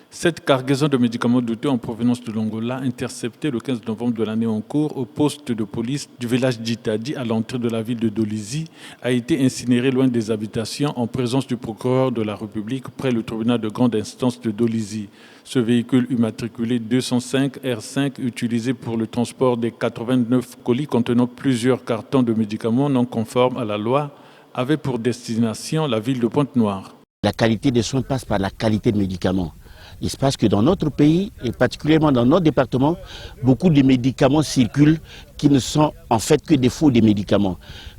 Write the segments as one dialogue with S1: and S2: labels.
S1: Cette cargaison de médicaments douteux en provenance de l'Angola, interceptée le 15 novembre de l'année en cours au poste de police du village d'Itadi à l'entrée de la ville de Dolisie, a été incinérée loin des habitations en présence du procureur de la République près le tribunal de grande instance de Dolisie. Ce véhicule immatriculé 205 R5 utilisé pour le transport des 89 colis contenant plusieurs cartons de médicaments non conformes à la loi avait pour destination la ville de Pointe-Noire.
S2: La qualité des soins passe par la qualité de médicaments. Il se passe que dans notre pays, et particulièrement dans notre département, beaucoup de médicaments circulent qui ne sont en fait que des faux médicaments,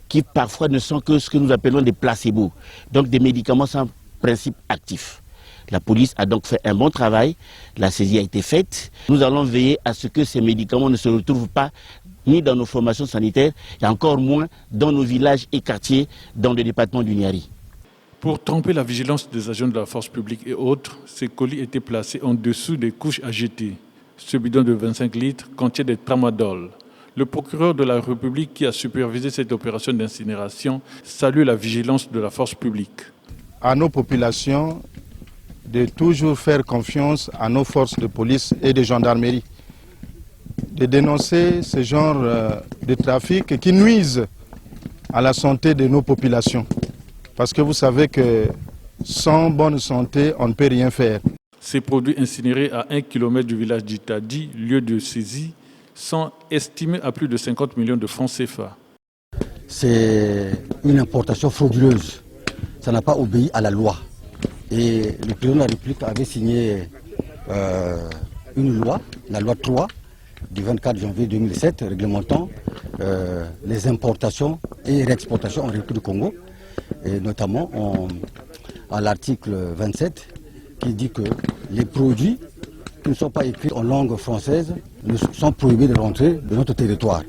S2: qui parfois ne sont que ce que nous appelons des placebos, donc des médicaments sans principe actif. La police a donc fait un bon travail, la saisie a été faite. Nous allons veiller à ce que ces médicaments ne se retrouvent pas ni dans nos formations sanitaires, et encore moins dans nos villages et quartiers dans le département du Niari.
S1: Pour tromper la vigilance des agents de la force publique et autres, ces colis étaient placés en dessous des couches à jeter. Ce bidon de 25 litres contient des tramadol. Le procureur de la République qui a supervisé cette opération d'incinération salue la vigilance de la force publique.
S3: À nos populations de toujours faire confiance à nos forces de police et de gendarmerie, de dénoncer ce genre de trafic qui nuisent à la santé de nos populations. Parce que vous savez que sans bonne santé, on ne peut rien faire.
S1: Ces produits incinérés à 1 km du village d'Itadi, lieu de saisie, sont estimés à plus de 50 millions de francs CFA.
S4: C'est une importation frauduleuse. Ça n'a pas obéi à la loi. Et le président de la République avait signé une loi, la loi 3, du 24 janvier 2007, réglementant les importations et réexportations en République du Congo. Et notamment à l'article 27 qui dit que les produits qui ne sont pas écrits en langue française sont prohibés de rentrer de notre territoire.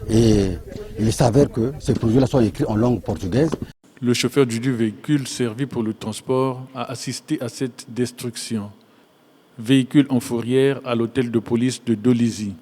S4: Et il s'avère que ces produits-là sont écrits en langue portugaise.
S1: Le chauffeur du véhicule servi pour le transport a assisté à cette destruction. Véhicule en fourrière à l'hôtel de police de Dolisie.